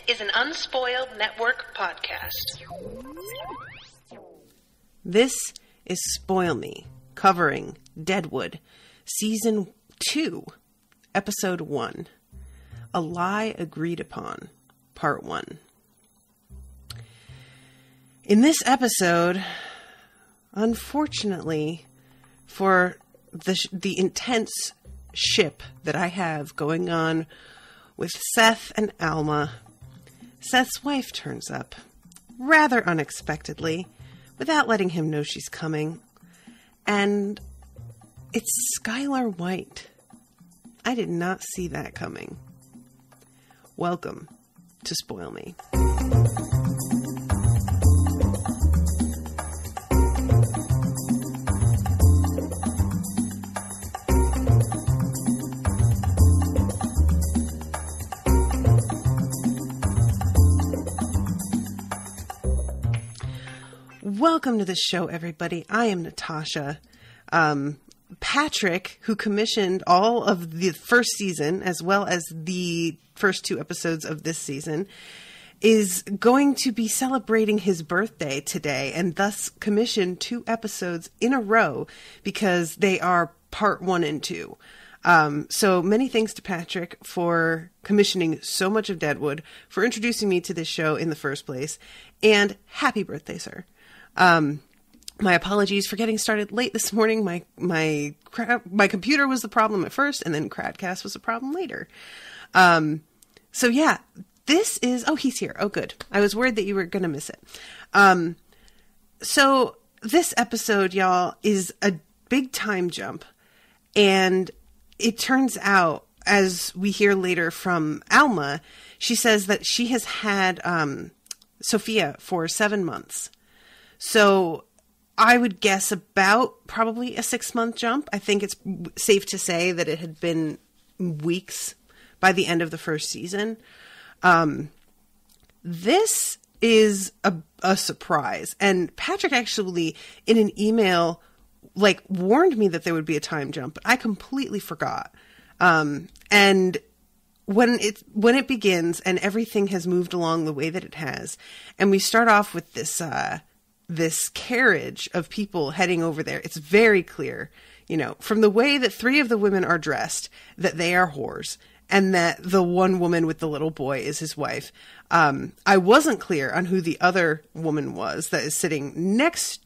is an Unspoiled Network podcast. This is Spoil Me, covering Deadwood, Season 2, Episode 1, A Lie Agreed Upon, Part 1. In this episode, unfortunately, for the intense ship that I have going on with Seth and Alma, Seth's wife turns up, rather unexpectedly, without letting him know she's coming. And it's Skylar White. I did not see that coming. Welcome to Spoil Me. Welcome to the show, everybody. I am Natasha. Patrick, who commissioned all of the first season, as well as the first 2 episodes of this season, is going to be celebrating his birthday today, and thus commissioned 2 episodes in a row because they are part 1 and 2. So many thanks to Patrick for commissioning so much of Deadwood, for introducing me to this show in the first place, and happy birthday, sir. My apologies for getting started late this morning. My computer was the problem at first, and then Cradcast was the problem later. So yeah, this is, oh, he's here. Oh, good. I was worried that you were going to miss it. So this episode, y'all, is a big time jump. And it turns out, as we hear later from Alma, she says that she has had, Sophia for 7 months. So I would guess about probably a 6-month jump. I think it's safe to say that it had been weeks by the end of the first season. This is a surprise. And Patrick actually, in an email, warned me that there would be a time jump, but I completely forgot. And when it begins and everything has moved along the way that it has, and we start off with this carriage of people heading over there, it's very clear, from the way that 3 of the women are dressed, that they are whores, and that the one woman with the little boy is his wife. I wasn't clear on who the other woman was that is sitting next,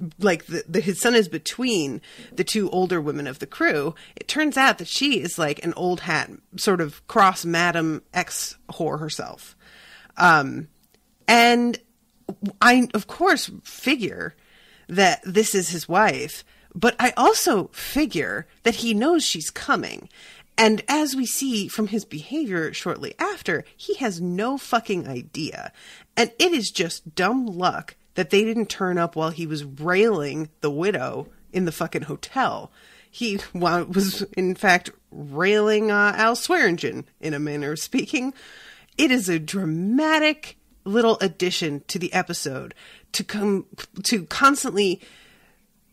his son is between the 2 older women of the crew. It turns out that she is like an old hat, sort of cross madam ex-whore herself. And I, of course, figure that this is his wife, but I also figure that he knows she's coming. And as we see from his behavior shortly after, he has no fucking idea. And it is just dumb luck that they didn't turn up while he was railing the widow in the fucking hotel. He was, in fact, railing Al Swearingen, in a manner of speaking. It is a dramatic little addition to the episode to constantly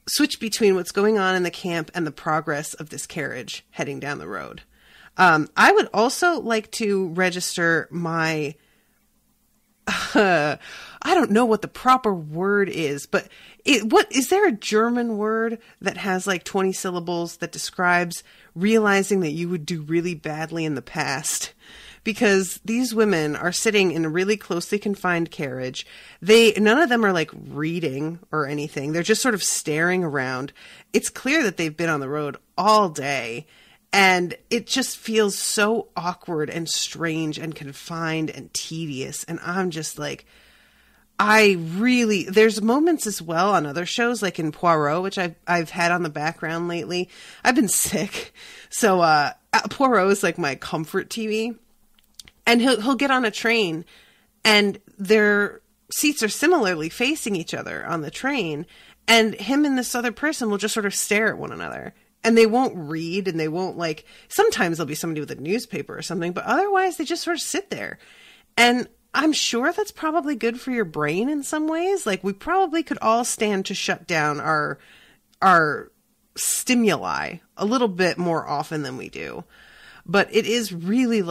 switch between what's going on in the camp and the progress of this carriage heading down the road. I would also like to register my, I don't know what the proper word is, but what is there a German word that has 20 syllables that describes realizing that you would do really badly in the past? Because these women are sitting in a really closely confined carriage. None of them are reading or anything. They're just sort of staring around. It's clear that they've been on the road all day. And it just feels so awkward and strange and confined and tedious. And I'm just there's moments as well on other shows, like in Poirot, which I've had on the background lately. I've been sick. So, Poirot is my comfort TV. And he'll get on a train, and their seats are similarly facing each other on the train, and him and this other person will just sort of stare at one another. And they won't read, and they won't sometimes there'll be somebody with a newspaper or something, but otherwise they just sort of sit there. And I'm sure that's probably good for your brain in some ways. We probably could all stand to shut down our stimuli a little bit more often than we do. But it is really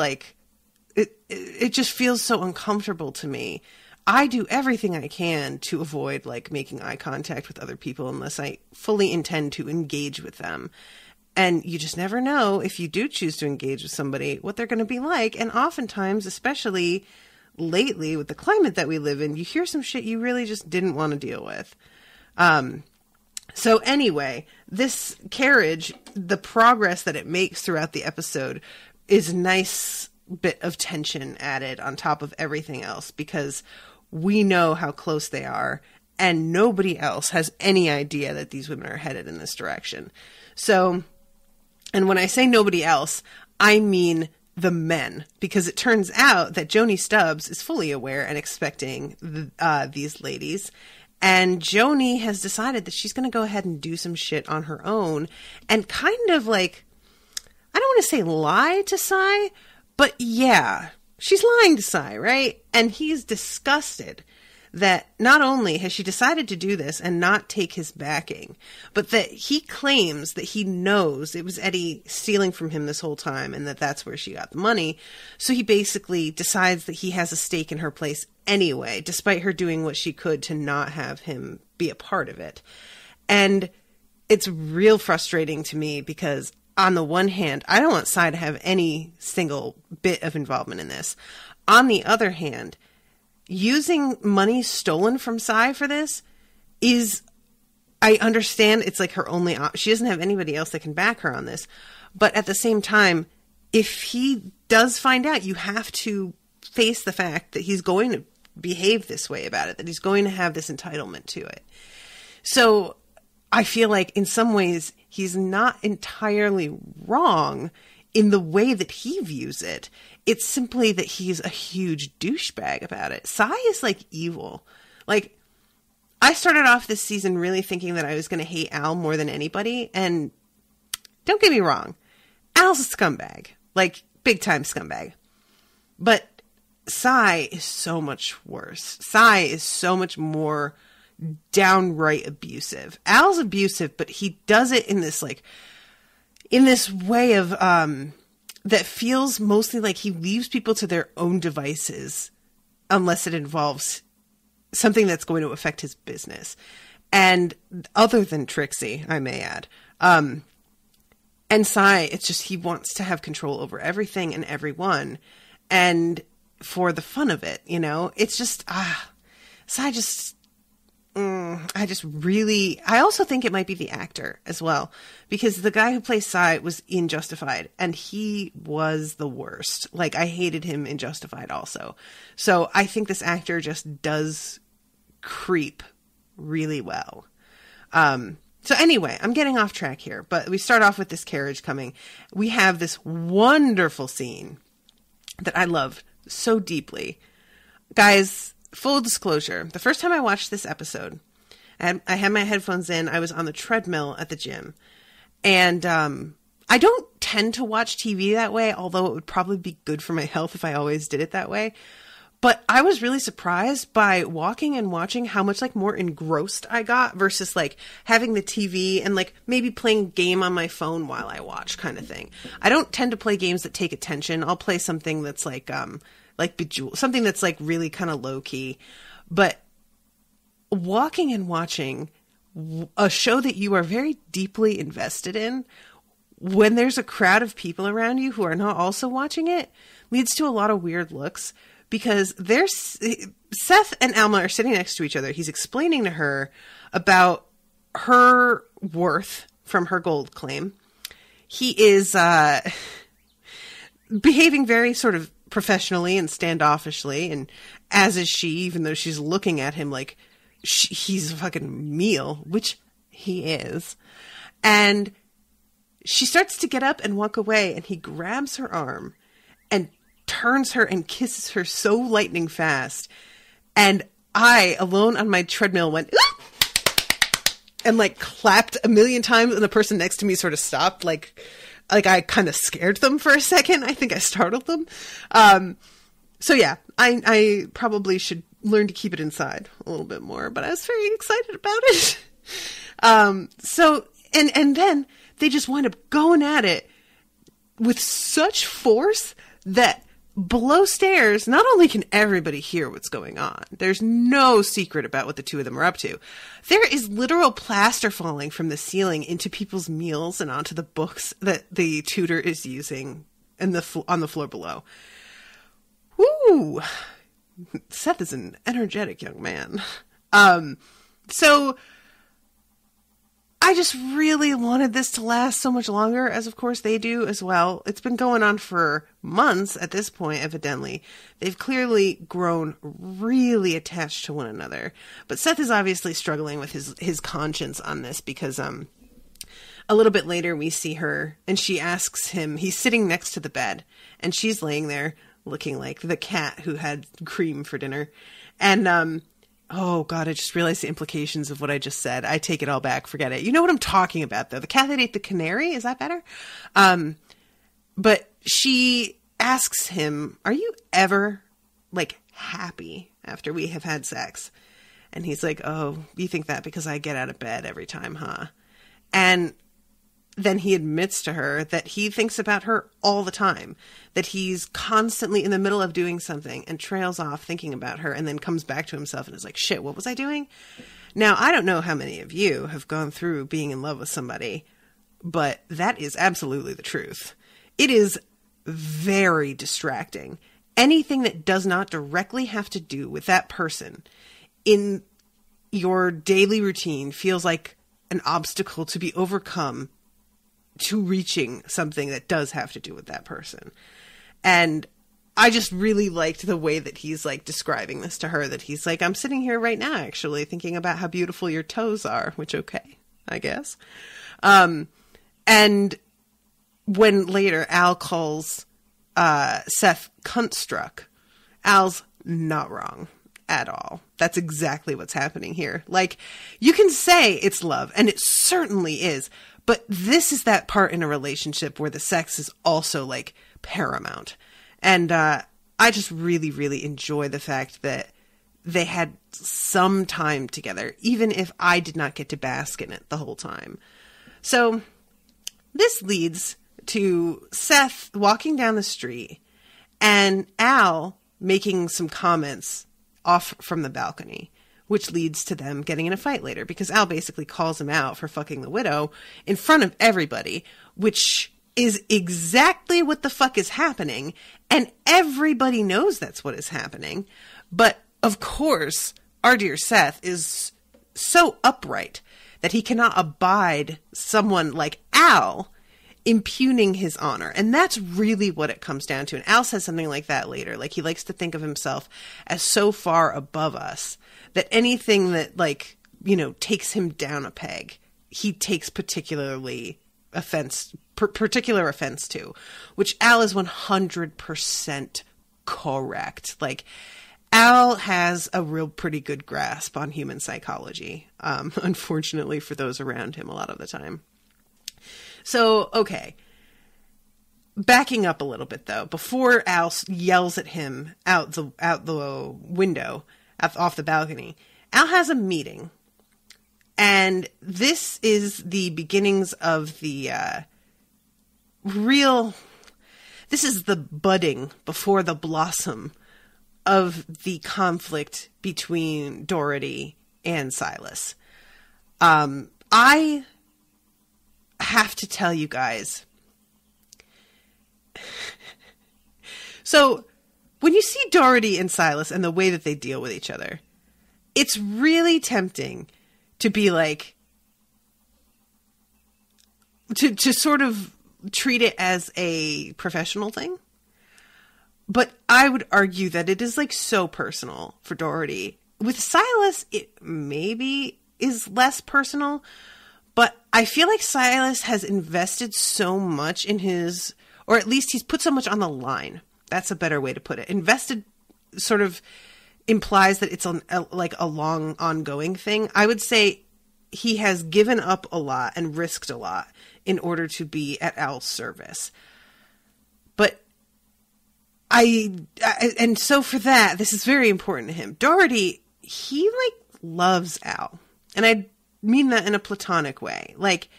it just feels so uncomfortable to me. I do everything I can to avoid like making eye contact with other people unless I fully intend to engage with them. And you just never know, if you do choose to engage with somebody, what they're going to be like. And oftentimes, especially lately with the climate that we live in, you hear some shit you really just didn't want to deal with. So anyway, this carriage, the progress that it makes throughout the episode is a nice bit of tension added on top of everything else, because we know how close they are and nobody else has any idea that these women are headed in this direction. So, and when I say nobody else, I mean the men, because it turns out that Joni Stubbs is fully aware and expecting these ladies. And Joni has decided that she's going to go ahead and do some shit on her own and kind of like, I don't want to say lie to Cy, but yeah, she's lying to Cy, right? And he's disgusted that not only has she decided to do this and not take his backing, but that he claims that he knows it was Eddie stealing from him this whole time and that that's where she got the money. So he basically decides that he has a stake in her place anyway, despite her doing what she could to not have him be a part of it. And it's real frustrating to me because on the one hand, I don't want Cy to have any single bit of involvement in this. On the other hand, using money stolen from Cy for this is, I understand it's like her only she doesn't have anybody else that can back her on this. But at the same time, if he does find out, you have to face the fact that he's going to behave this way about it, that he's going to have this entitlement to it. So I feel like in some ways he's not entirely wrong in the way that he views it. It's simply that he's a huge douchebag about it. Cy is like evil. Like, I started off this season really thinking that I was going to hate Al more than anybody. And don't get me wrong, Al's a scumbag, like big time scumbag. But Cy is so much worse. Cy is so much more downright abusive. Al's abusive, but he does it in this like, in this way of, that feels mostly like he leaves people to their own devices unless it involves something that's going to affect his business. And other than Trixie, I may add. And Cy, it's just, he wants to have control over everything and everyone. And for the fun of it, you know, it's just, Cy just, I also think it might be the actor as well, because the guy who plays Cy was in Justified and he was the worst. Like, I hated him in Justified also. So I think this actor just does creep really well. So anyway, I'm getting off track here, but we start off with this carriage coming. We have this wonderful scene that I love so deeply. Guys, full disclosure, the first time I watched this episode, I had my headphones in, I was on the treadmill at the gym, and I don't tend to watch TV that way, although it would probably be good for my health if I always did it that way. But I was really surprised by walking and watching how much like more engrossed I got versus like having the TV and like maybe playing a game on my phone while I watch kind of thing. I don't tend to play games that take attention. I'll play something that's like Bejeweled, something that's like really kind of low key. But walking and watching a show that you are very deeply invested in, when there's a crowd of people around you who are not also watching it, leads to a lot of weird looks. Because Seth and Alma are sitting next to each other. He's explaining to her about her worth from her gold claim. He is behaving very sort of professionally and standoffishly, and as is she, even though she's looking at him like he's a fucking meal, which he is. And she starts to get up and walk away, and he grabs her arm and turns her and kisses her so lightning fast. And I, alone on my treadmill, went and like clapped a million times, and the person next to me sort of stopped, like I kind of scared them for a second. I think I startled them. So yeah, I probably should learn to keep it inside a little bit more, but I was very excited about it. So, and then they just wind up going at it with such force that below stairs, not only can everybody hear what's going on, there's no secret about what the two of them are up to. There is literal plaster falling from the ceiling into people's meals and onto the books that the tutor is using on the floor below. Woo! Seth is an energetic young man. So I just really wanted this to last so much longer, as of course they do as well. It's been going on for months at this point, evidently. They've clearly grown really attached to one another. But Seth is obviously struggling with his conscience on this because a little bit later we see her and she asks him, he's sitting next to the bed and she's laying there looking like the cat who had cream for dinner. And oh, God, I just realized the implications of what I just said. I take it all back. Forget it. You know what I'm talking about, though. The cat that ate the canary? Is that better? But she asks him, are you ever, like, happy after we have had sex? And he's like, oh, you think that because I get out of bed every time, huh? And then he admits to her that he thinks about her all the time, that he's constantly in the middle of doing something and trails off thinking about her and then comes back to himself and is like, shit, what was I doing? Now, I don't know how many of you have gone through being in love with somebody, but that is absolutely the truth. It is very distracting. Anything that does not directly have to do with that person in your daily routine feels like an obstacle to be overcome to reaching something that does have to do with that person. And I just really liked the way that he's like describing this to her, that he's like, I'm sitting here right now actually thinking about how beautiful your toes are, which okay, I guess. And when later Al calls Seth cunt-struck, Al's not wrong at all. That's exactly what's happening here. Like, you can say it's love, and it certainly is, but this is that part in a relationship where the sex is also, like, paramount. And I just really, really enjoy the fact that they had some time together, even if I did not get to bask in it the whole time. So this leads to Seth walking down the street and Al making some comments off from the balcony, which leads to them getting in a fight later because Al basically calls him out for fucking the widow in front of everybody, which is exactly what the fuck is happening. And everybody knows that's what is happening. But of course, our dear Seth is so upright that he cannot abide someone like Al impugning his honor. And that's really what it comes down to. And Al says something like that later. Like, he likes to think of himself as so far above us that anything that, like, you know, takes him down a peg, he takes particular offense to, which Al is 100% correct. Like, Al has a real pretty good grasp on human psychology, unfortunately for those around him a lot of the time. So, okay, backing up a little bit though, before Al yells at him out the window, off the balcony, Al has a meeting, and this is the beginnings of the this is the budding before the blossom of the conflict between Dorothy and Silas. I have to tell you guys. So, when you see Dorothy and Silas and the way that they deal with each other, it's really tempting to be like, to sort of treat it as a professional thing. But I would argue that it is like so personal for Dorothy. With Silas, it maybe is less personal, but I feel like Silas has invested so much in his, or at least he's put so much on the line. That's a better way to put it. Invested sort of implies that it's like a long ongoing thing. I would say he has given up a lot and risked a lot in order to be at Al's service. But and so for that, this is very important to him. Dorothy, he like loves Al. And I mean that in a platonic way. Like,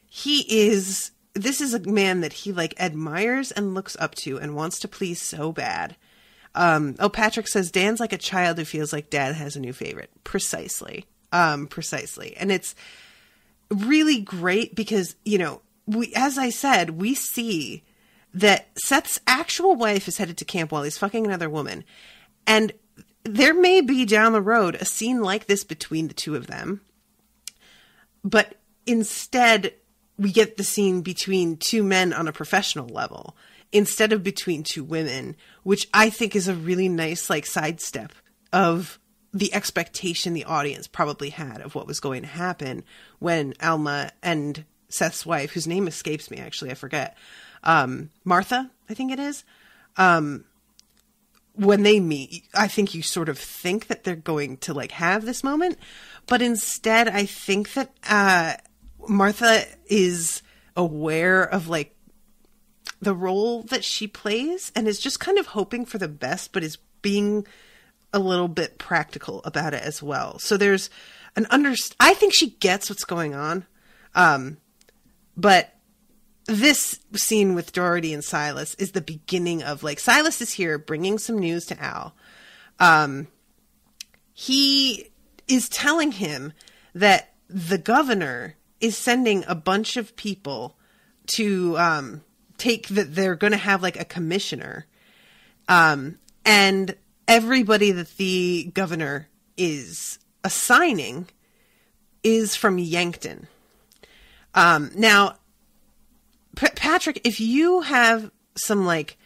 he is this is a man that he like admires and looks up to and wants to please so bad. Patrick says Dan's like a child who feels like dad has a new favorite. Precisely. Precisely. And it's really great because, you know, as I said, we see that Seth's actual wife is headed to camp while he's fucking another woman. And there may be down the road a scene like this between the two of them. But instead, we get the scene between two men on a professional level instead of between two women, which I think is a really nice like sidestep of the expectation the audience probably had of what was going to happen when Alma and Seth's wife, whose name escapes me, actually, I forget, Martha, I think it is, when they meet, I think you sort of think that they're going to like have this moment, but instead I think that Martha is aware of like the role that she plays and is just kind of hoping for the best, but is being a little bit practical about it as well. So there's I think she gets what's going on. But this scene with Doherty and Silas is the beginning of like, Silas is here bringing some news to Al. He is telling him that the governor is sending a bunch of people to, they're going to have like a commissioner. And everybody that the governor is assigning is from Yankton. Now, Patrick, if you have some like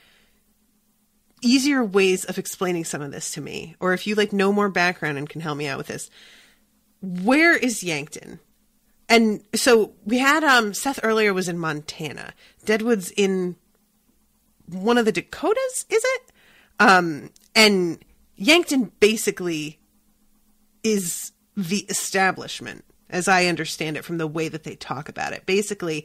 easier ways of explaining some of this to me, or if you like know more background and can help me out with this, where is Yankton? And so we had, Seth earlier was in Montana. Deadwood's in one of the Dakotas, is it? And Yankton basically is the establishment, as I understand it from the way that they talk about it. Basically,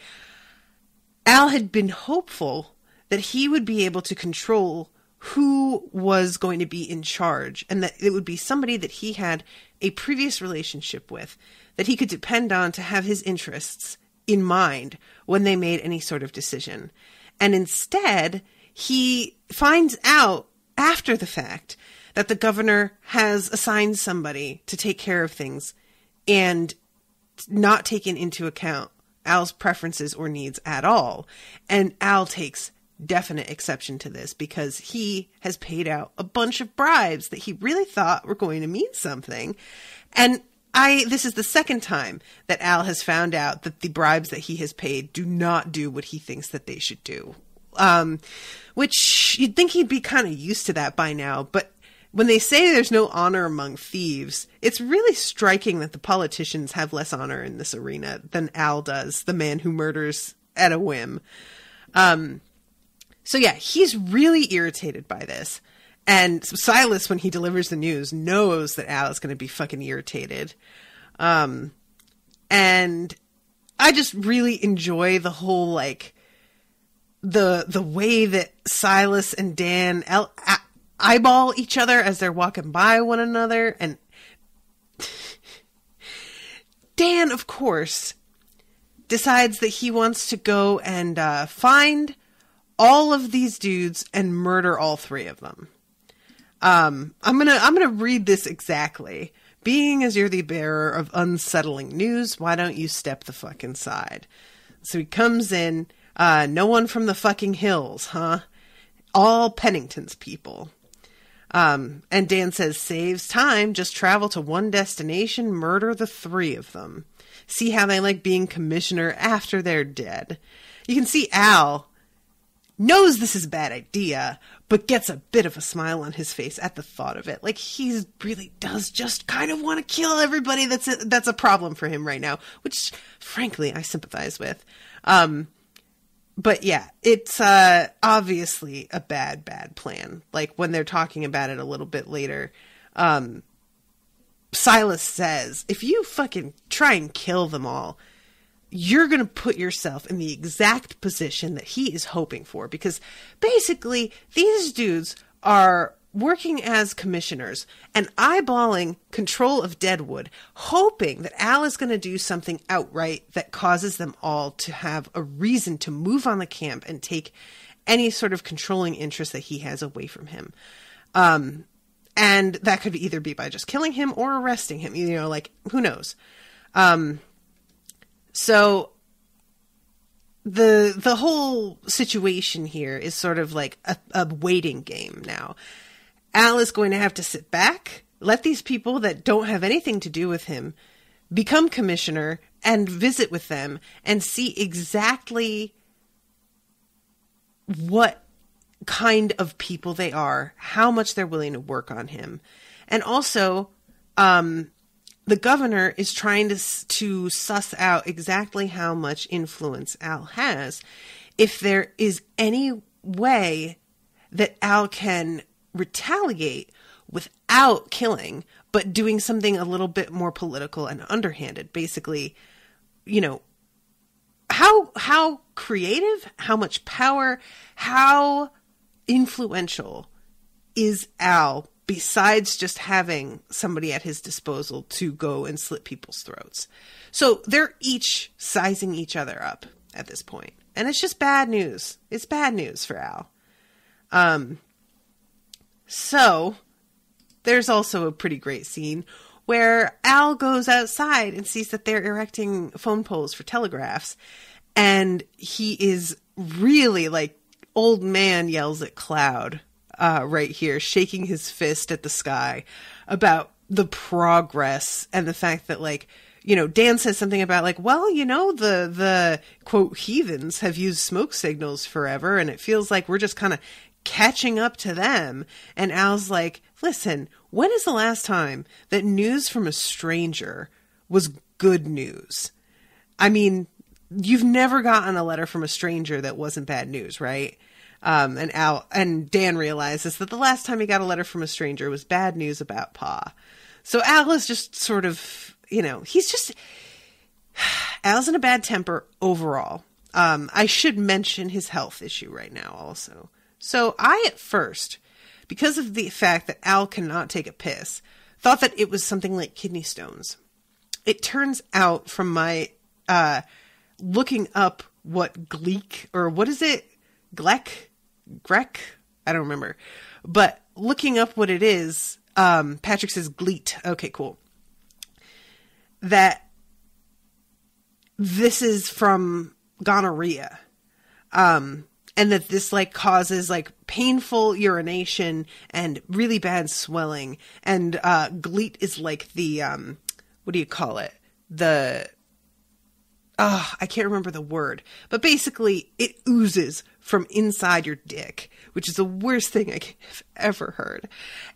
Al had been hopeful that he would be able to control who was going to be in charge, and that it would be somebody that he had a previous relationship with, that he could depend on to have his interests in mind when they made any sort of decision. And instead, he finds out after the fact that the governor has assigned somebody to take care of things and not taken into account Al's preferences or needs at all. And Al takes definite exception to this because he has paid out a bunch of bribes that he really thought were going to mean something. And this is the second time that Al has found out that the bribes that he has paid do not do what he thinks that they should do. Which you'd think he'd be kind of used to that by now, but when they say there's no honor among thieves, it's really striking that the politicians have less honor in this arena than Al does, the man who murders at a whim. So yeah, he's really irritated by this. And Silas, when he delivers the news, knows that Al is going to be fucking irritated. And I just really enjoy the whole, like, the way that Silas and Dan eyeball each other as they're walking by one another. And Dan, of course, decides that he wants to go and find all of these dudes and murder all three of them. I'm gonna read this exactly. Being as you're the bearer of unsettling news, why don't you step the fuck inside? So he comes in, no one from the fucking hills, huh? All Pennington's people. And Dan says, saves time, just travel to one destination, murder the three of them. See how they like being commissioner after they're dead. You can see Al knows this is a bad idea, but gets a bit of a smile on his face at the thought of it. Like, he really does just kind of want to kill everybody that's a problem for him right now, which, frankly, I sympathize with. But yeah, it's obviously a bad plan. Like, when they're talking about it a little bit later, Silas says, if you fucking try and kill them all, you're going to put yourself in the exact position that he is hoping for. Because basically, these dudes are working as commissioners and eyeballing control of Deadwood, hoping that Al is going to do something outright that causes them all to have a reason to move on the camp and take any sort of controlling interest that he has away from him. And that could either be by just killing him or arresting him, you know, like, who knows? So the whole situation here is sort of like a waiting game now. Al is going to have to sit back, let these people that don't have anything to do with him become commissioner and visit with them and see exactly what kind of people they are, how much they're willing to work on him. And also, the governor is trying to suss out exactly how much influence Al has. If there is any way that Al can retaliate without killing, but doing something a little bit more political and underhanded, basically, you know, how creative, how much power, how influential is Al besides just having somebody at his disposal to go and slit people's throats? So they're each sizing each other up at this point. And it's just bad news. It's bad news for Al. So there's also a pretty great scene where Al goes outside and sees that they're erecting phone poles for telegraphs. And he is really like old man yells at cloud right here, shaking his fist at the sky about the progress and the fact that, like, you know, Dan says something about like, well, you know, the quote heathens have used smoke signals forever. And it feels like we're just kind of catching up to them. And Al's like, listen, when is the last time that news from a stranger was good news? I mean, you've never gotten a letter from a stranger that wasn't bad news, right? And Dan realizes that the last time he got a letter from a stranger was bad news about Pa. So Al is just sort of, you know, Al's in a bad temper overall. I should mention his health issue right now also. So I, at first, because of the fact that Al cannot take a piss, thought that it was something like kidney stones. It turns out from my looking up what Gleek, or what is it? Grek? I don't remember. But looking up what it is, Patrick says gleet. Okay, cool. That this is from gonorrhea. And that this like causes like painful urination and really bad swelling. And gleet is like the, what do you call it? I can't remember the word, but basically it oozes from inside your dick, which is the worst thing I have ever heard.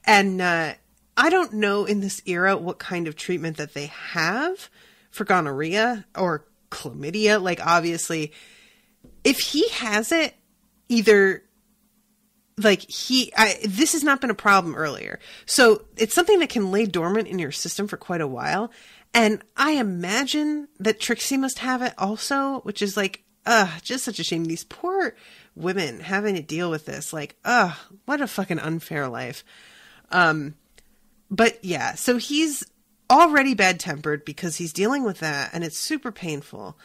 And I don't know in this era what kind of treatment that they have for gonorrhea or chlamydia. Like, obviously, if he has it, either like this has not been a problem earlier. So it's something that can lay dormant in your system for quite a while. And I imagine that Trixie must have it also, which is like, just such a shame. These poor women having to deal with this. Like, what a fucking unfair life. But yeah, so he's already bad-tempered because he's dealing with that, and it's super painful.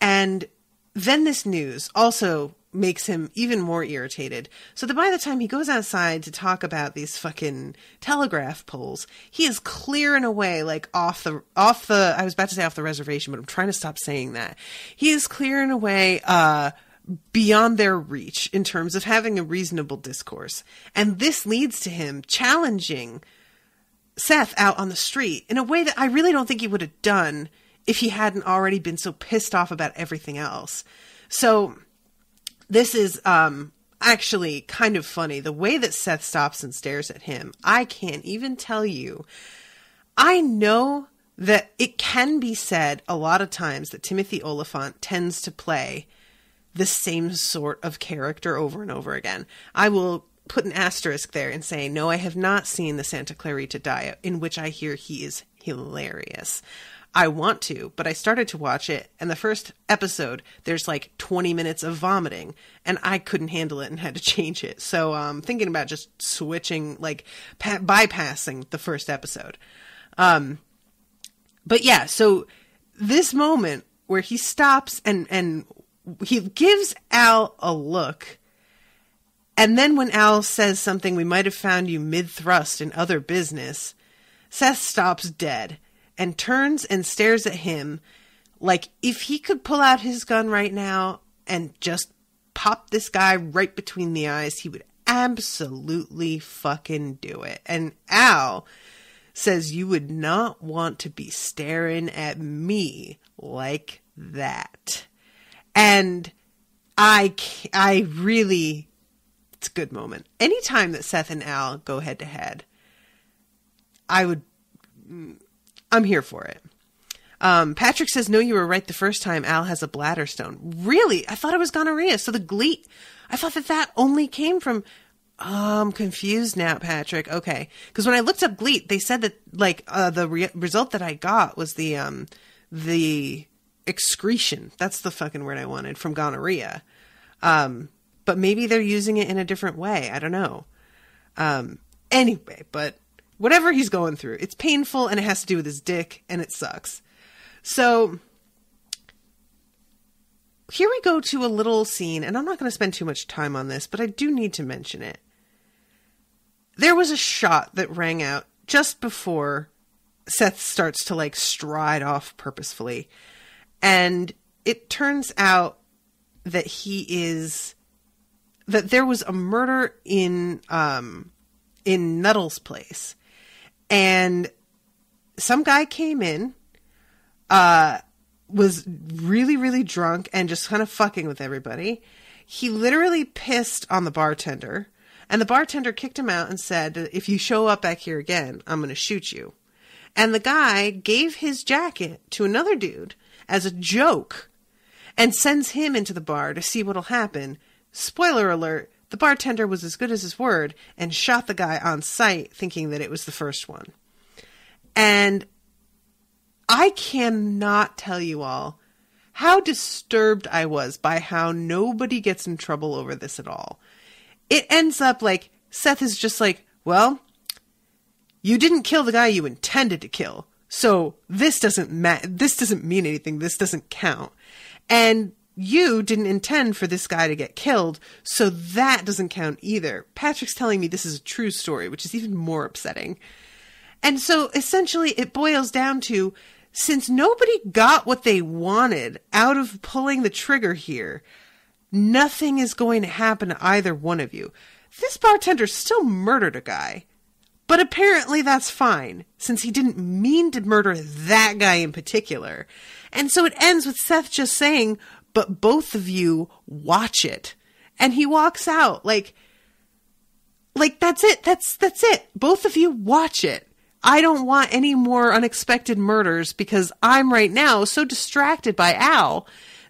And then this news also makes him even more irritated. So that by the time he goes outside to talk about these fucking telegraph poles, he is clearing away, like off the, I was about to say off the reservation, but I'm trying to stop saying that. He is clearing away, beyond their reach in terms of having a reasonable discourse. And this leads to him challenging Seth out on the street in a way that I really don't think he would have done if he hadn't already been so pissed off about everything else. So this is actually kind of funny. The way that Seth stops and stares at him, I can't even tell you. I know that it can be said a lot of times that Timothy Olyphant tends to play the same sort of character over and over again. I will put an asterisk there and say, no, I have not seen the Santa Clarita Diet, in which I hear he is hilarious. I want to, but I started to watch it, and the first episode, there's like 20 minutes of vomiting, and I couldn't handle it and had to change it. So I'm thinking about just switching, like bypassing the first episode. But yeah, so this moment where he stops and he gives Al a look, and then when Al says something, "We might have found you mid-thrust in other business," Seth stops dead and turns and stares at him like if he could pull out his gun right now and just pop this guy right between the eyes, he would absolutely fucking do it. And Al says, "You would not want to be staring at me like that." And I really, it's a good moment. Anytime that Seth and Al go head to head, I'm here for it. Patrick says, "No, you were right the first time. Al has a bladder stone." Really? I thought it was gonorrhea. So the GLEAT, I thought that only came from, I'm confused now, Patrick. Okay. Because when I looked up GLEAT, they said that, like, the result that I got was the excretion. That's the fucking word I wanted, from gonorrhea. But maybe they're using it in a different way. I don't know. Anyway, but whatever he's going through, it's painful and it has to do with his dick and it sucks. So here we go to a little scene, and I'm not going to spend too much time on this, but I do need to mention it. There was a shot that rang out just before Seth starts to, like, stride off purposefully. And it turns out that that there was a murder in Nuttall's place. And some guy came in, was really, really drunk and just kind of fucking with everybody. He literally pissed on the bartender, and the bartender kicked him out and said, "If you show up back here again, I'm going to shoot you." And the guy gave his jacket to another dude as a joke and sends him into the bar to see what'll happen. Spoiler alert, the bartender was as good as his word and shot the guy on sight, thinking that it was the first one. And I cannot tell you all how disturbed I was by how nobody gets in trouble over this at all. It ends up like Seth is just like, "Well, you didn't kill the guy you intended to kill, so this doesn't mean anything. This doesn't count. And you didn't intend for this guy to get killed, so that doesn't count either." Patrick's telling me this is a true story, which is even more upsetting. And so essentially it boils down to, since nobody got what they wanted out of pulling the trigger here, nothing is going to happen to either one of you. This bartender still murdered a guy, but apparently that's fine, since he didn't mean to murder that guy in particular. And so it ends with Seth just saying, "But both of you watch it." And he walks out like that's it. That's it. Both of you watch it. I don't want any more unexpected murders, because I'm right now so distracted by Al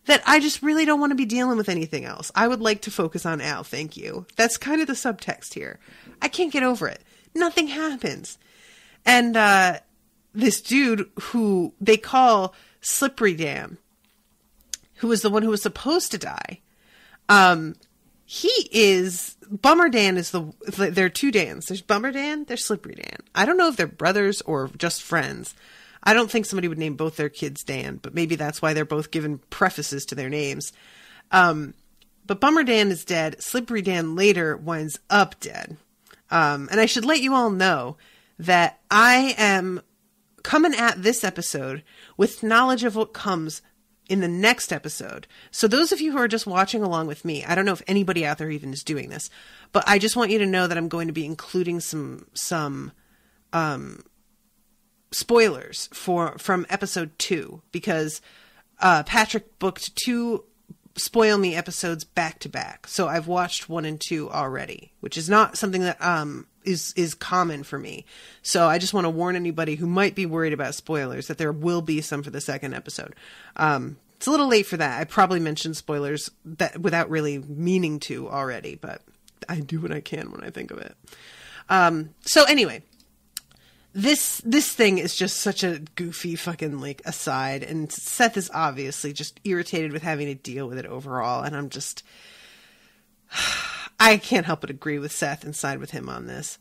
that I just really don't want to be dealing with anything else. I would like to focus on Al. Thank you. That's kind of the subtext here. I can't get over it. Nothing happens. And this dude who they call Slippery Dan, who was the one who was supposed to die, Bummer Dan is there are two Dans. There's Bummer Dan, there's Slippery Dan. I don't know if they're brothers or just friends. I don't think somebody would name both their kids Dan, but maybe that's why they're both given prefaces to their names. But Bummer Dan is dead. Slippery Dan later winds up dead. And I should let you all know that I am coming at this episode with knowledge of what comes in the next episode. So those of you who are just watching along with me, I don't know if anybody out there even is doing this, but I just want you to know that I'm going to be including some spoilers from episode 2, because Patrick booked 2 Spoil Me episodes back to back. So I've watched 1 and 2 already, which is not something that is common for me. So I just want to warn anybody who might be worried about spoilers that there will be some for the second episode. It's a little late for that. I probably mentioned spoilers that without really meaning to already, but I do what I can when I think of it. So anyway, This thing is just such a goofy fucking, like, aside, and Seth is obviously just irritated with having to deal with it overall, and I'm just... I can't help but agree with Seth and side with him on this.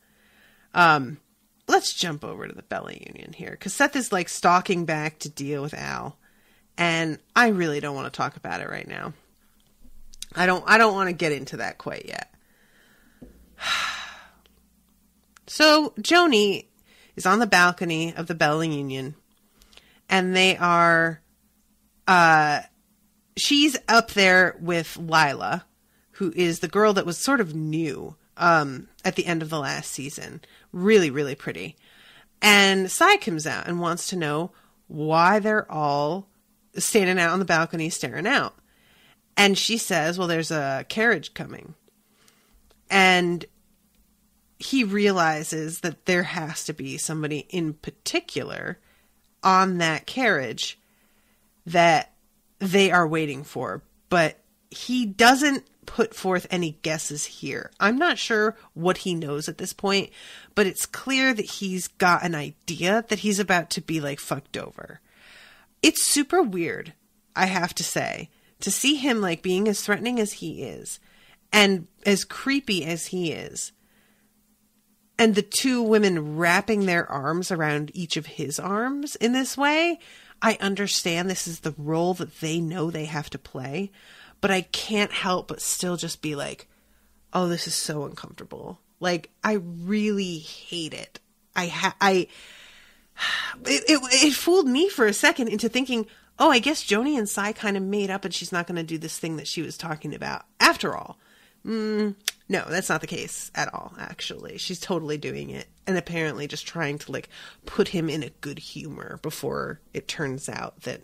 Let's jump over to the Bella Union here, because Seth is, like, stalking back to deal with Al, and I really don't want to talk about it right now. I don't want to get into that quite yet. So, Joni is on the balcony of the Bella Union, and they are, she's up there with Lila, who is the girl that was sort of new, at the end of the last season. Really, really pretty. And Sai comes out and wants to know why they're all standing out on the balcony staring out. And she says, well, there's a carriage coming. And he realizes that there has to be somebody in particular on that carriage that they are waiting for. But he doesn't put forth any guesses here. I'm not sure what he knows at this point, but it's clear that he's got an idea that he's about to be, like, fucked over. It's super weird, I have to say, to see him, like, being as threatening as he is and as creepy as he is. And the two women wrapping their arms around each of his arms in this way. I understand this is the role that they know they have to play, but I can't help but still just be like, oh, this is so uncomfortable. Like, I really hate it. It fooled me for a second into thinking, oh, I guess Joni and Sai kind of made up and she's not going to do this thing that she was talking about after all. No, that's not the case at all, actually. She's totally doing it and apparently just trying to, like, put him in a good humor before it turns out that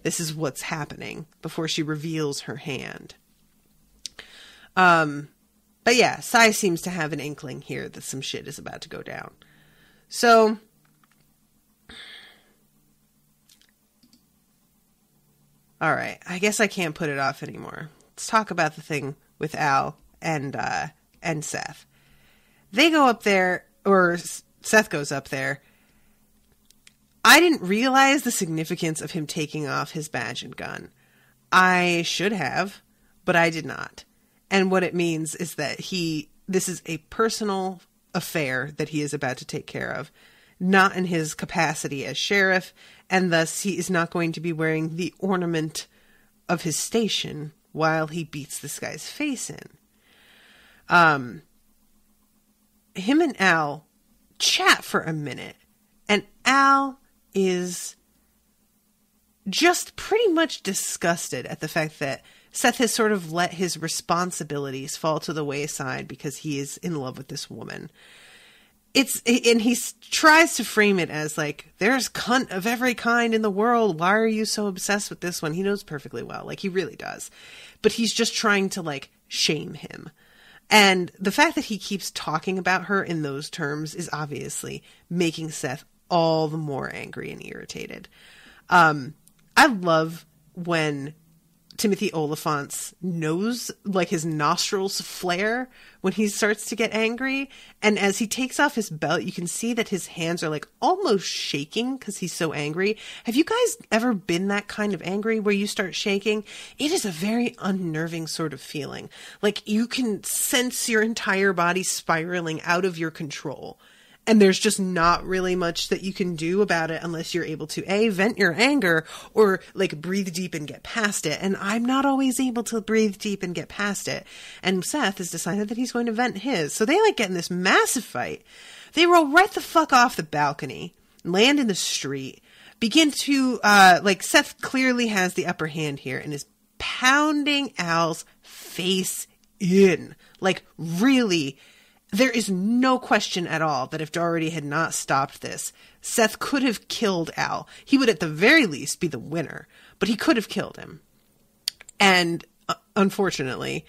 this is what's happening, before she reveals her hand. But yeah, Sai seems to have an inkling here that some shit is about to go down. So, all right, I guess I can't put it off anymore. Let's talk about the thing with Al and Seth. They go up there, or Seth goes up there. I didn't realize the significance of him taking off his badge and gun. I should have, but I did not. And what it means is that this is a personal affair that he is about to take care of, not in his capacity as sheriff, and thus he is not going to be wearing the ornament of his station while he beats this guy's face in. Him and Al chat for a minute, and Al is just pretty much disgusted at the fact that Seth has sort of let his responsibilities fall to the wayside because he is in love with this woman. And he tries to frame it as like, there's cunt of every kind in the world. Why are you so obsessed with this one? He knows perfectly well. Like, he really does. But he's just trying to, like, shame him. And the fact that he keeps talking about her in those terms is obviously making Seth all the more angry and irritated. I love when Timothy Oliphant's nose, like his nostrils flare when he starts to get angry. And as he takes off his belt, you can see that his hands are like almost shaking because he's so angry. Have you guys ever been that kind of angry where you start shaking? It is a very unnerving sort of feeling. Like you can sense your entire body spiraling out of your control. And there's just not really much that you can do about it unless you're able to A, vent your anger, or like breathe deep and get past it. And I'm not always able to breathe deep and get past it. And Seth has decided that he's going to vent his. So they like get in this massive fight. They roll right the fuck off the balcony, land in the street, begin to, Seth clearly has the upper hand here and is pounding Al's face in. Like, really. There is no question at all that if Doherty had not stopped this, Seth could have killed Al. He would at the very least be the winner, but he could have killed him. And unfortunately,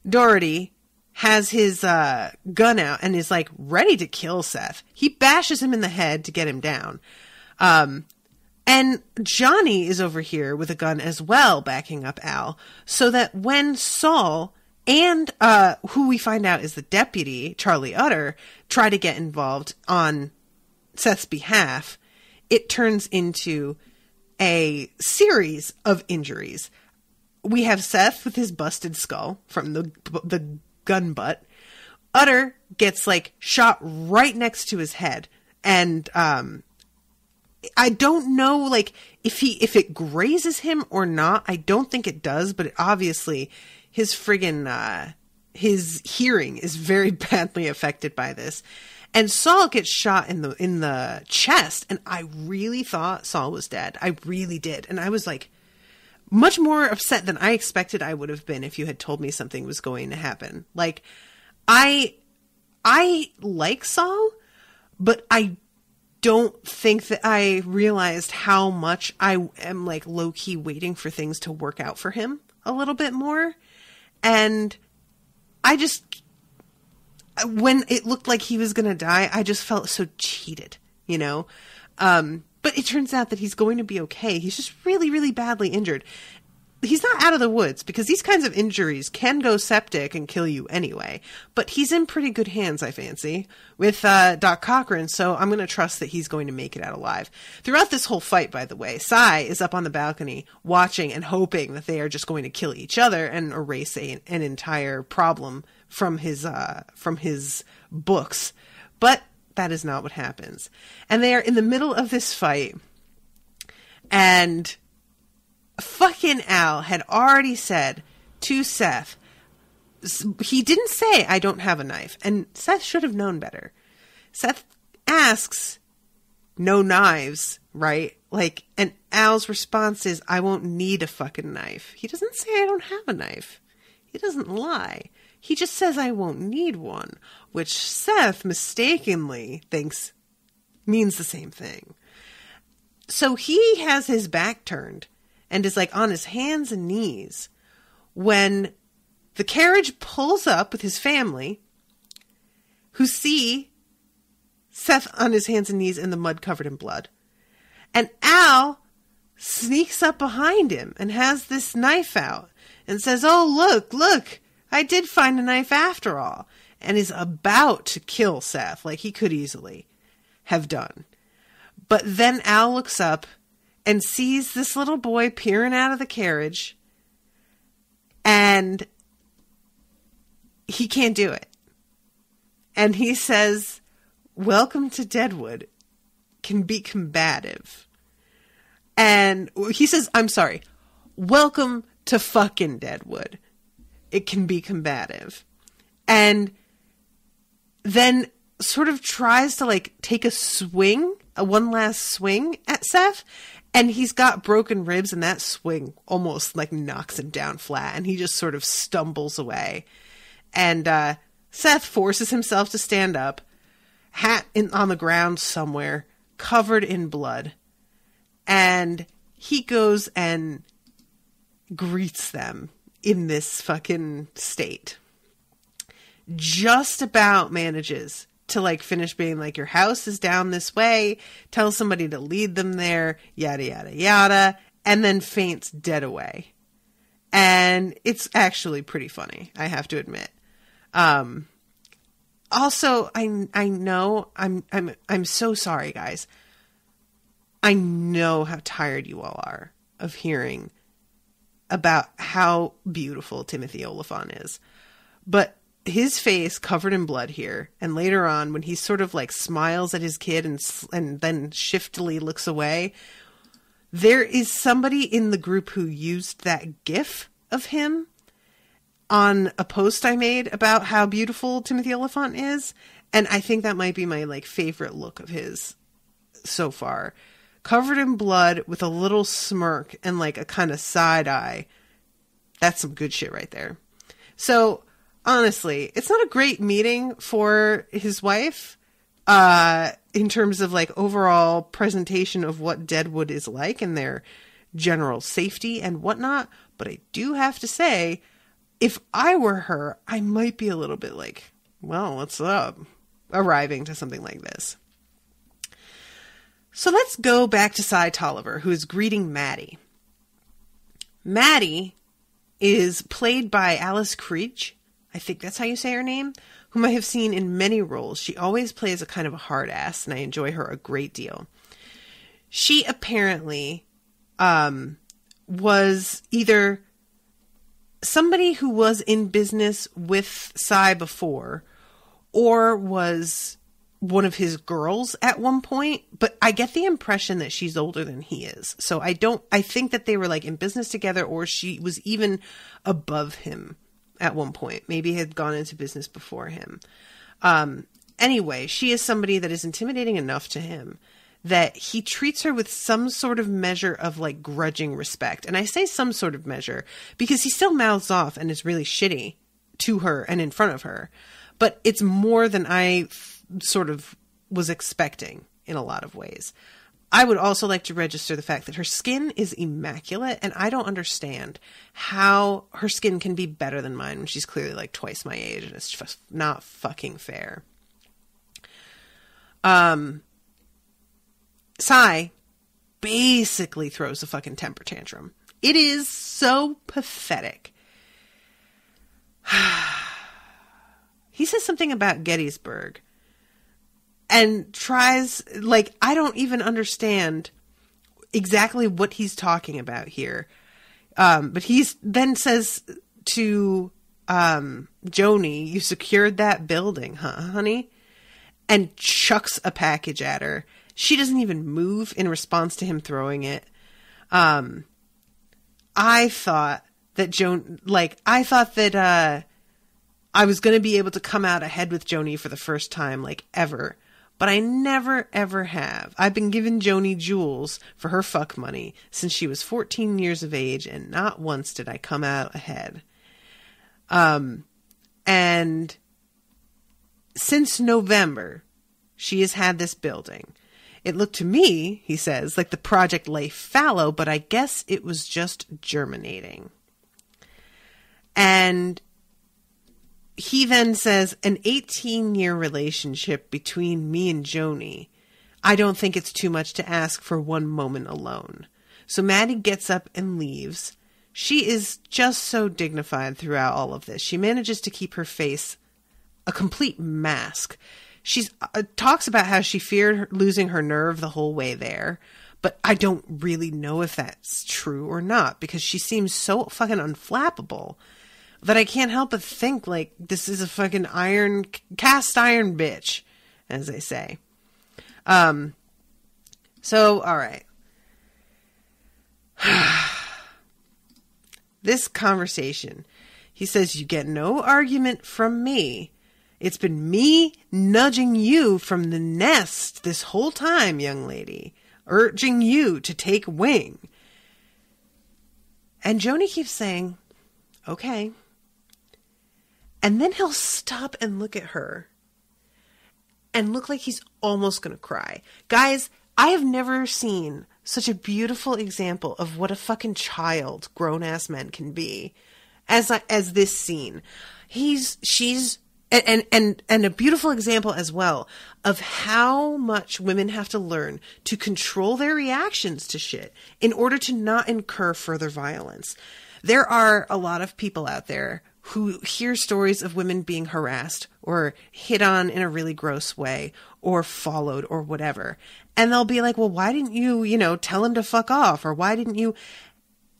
Doherty has his gun out and is like ready to kill Seth. He bashes him in the head to get him down. And Johnny is over here with a gun as well, backing up Al, so that when Saul and who we find out is the deputy, Charlie Utter, try to get involved on Seth's behalf, it turns into a series of injuries. We have Seth with his busted skull from the gun butt. Utter gets like shot right next to his head, and I don't know like if it grazes him or not. I don't think it does, but obviously his friggin' his hearing is very badly affected by this. And Saul gets shot in the chest, and I really thought Saul was dead. I really did. And I was like much more upset than I expected I would have been if you had told me something was going to happen. Like I like Saul, but I don't think that I realized how much I am like low-key waiting for things to work out for him a little bit more. And I just, when it looked like he was going to die, I just felt so cheated, you know? But it turns out that he's going to be okay. He's just really, really badly injured. He's not out of the woods because these kinds of injuries can go septic and kill you anyway. But he's in pretty good hands, I fancy, with Doc Cochran, so I'm going to trust that he's going to make it out alive. Throughout this whole fight, by the way, Cy is up on the balcony watching and hoping that they are just going to kill each other and erase an entire problem from his books. But that is not what happens. And they are in the middle of this fight, and fucking Al had already said to Seth, he didn't say, I don't have a knife. And Seth should have known better. Seth asks, no knives, right? Like, and Al's response is, I won't need a fucking knife. He doesn't say, I don't have a knife. He doesn't lie. He just says, I won't need one, which Seth mistakenly thinks means the same thing. So he has his back turned and is like on his hands and knees when the carriage pulls up with his family, who see Seth on his hands and knees in the mud covered in blood. And Al sneaks up behind him and has this knife out and says, oh, look, I did find a knife after all. And is about to kill Seth like he could easily have done. But then Al looks up and sees this little boy peering out of the carriage, and he can't do it. And he says, welcome to Deadwood can be combative. And he says, I'm sorry, welcome to fucking Deadwood. It can be combative. And then sort of tries to like take one last swing at Seth. And he's got broken ribs, and that swing almost like knocks him down flat, and he just sort of stumbles away. And Seth forces himself to stand up, on the ground somewhere, covered in blood. And he goes and greets them in this fucking state. Just about manages to like finish being like, your house is down this way, tell somebody to lead them there, yada, yada, yada, and then faints dead away. And it's actually pretty funny, I have to admit. Also, I know I'm so sorry, guys. I know how tired you all are of hearing about how beautiful Timothy Oliphant is. But his face covered in blood here, and later on when he sort of like smiles at his kid and then shiftily looks away, there is somebody in the group who used that gif of him on a post I made about how beautiful Timothy Oliphant is, and I think that might be my like favorite look of his so far. Covered in blood with a little smirk and like a kind of side eye. That's some good shit right there. So honestly, it's not a great meeting for his wife, in terms of like overall presentation of what Deadwood is like and their general safety and whatnot. But I do have to say, if I were her, I might be a little bit like, well, what's up? Arriving to something like this. So let's go back to Cy Tolliver, who is greeting Maddie. Maddie is played by Alice Creech. I think that's how you say her name, whom I have seen in many roles. She always plays a kind of a hard ass, and I enjoy her a great deal. She apparently was either somebody who was in business with Cy before, or was one of his girls at one point, but I get the impression that she's older than he is. So I think that they were like in business together, or she was even above him at one point. Maybe had gone into business before him. Anyway, she is somebody that is intimidating enough to him that he treats her with some sort of measure of like grudging respect. And I say some sort of measure because he still mouths off and is really shitty to her and in front of her. But it's more than I sort of was expecting in a lot of ways. I would also like to register the fact that her skin is immaculate, and I don't understand how her skin can be better than mine when she's clearly like twice my age, and it's just not fucking fair. Cy basically throws a fucking temper tantrum. It is so pathetic. He says something about Gettysburg and tries, like, I don't even understand exactly what he's talking about here. But he's then says to Joni, "You secured that building, huh, honey?" And chucks a package at her. She doesn't even move in response to him throwing it. I thought that I was going to be able to come out ahead with Joni for the first time, like, ever. But I never, ever have. I've been giving Joni jewels for her fuck money since she was 14 years of age, and not once did I come out ahead. And since November, she has had this building. It looked to me, he says, like the project lay fallow, but I guess it was just germinating. And he then says, an 18-year relationship between me and Joni. I don't think it's too much to ask for one moment alone. So Maddie gets up and leaves. She is just so dignified throughout all of this. She manages to keep her face a complete mask. She talks about how she feared losing her nerve the whole way there. But I don't really know if that's true or not, because she seems so fucking unflappable that I can't help but think, like, this is a fucking cast iron bitch, as they say. So, all right. This conversation, he says, you get no argument from me. It's been me nudging you from the nest this whole time, young lady, urging you to take wing. And Joni keeps saying, okay. And then he'll stop and look at her and look like he's almost going to cry. Guys, I have never seen such a beautiful example of what a fucking child grown-ass men can be as this scene. She's a beautiful example as well of how much women have to learn to control their reactions to shit in order to not incur further violence. There are a lot of people out there who hear stories of women being harassed or hit on in a really gross way or followed or whatever. And they'll be like, well, why didn't you, tell him to fuck off? Or why didn't you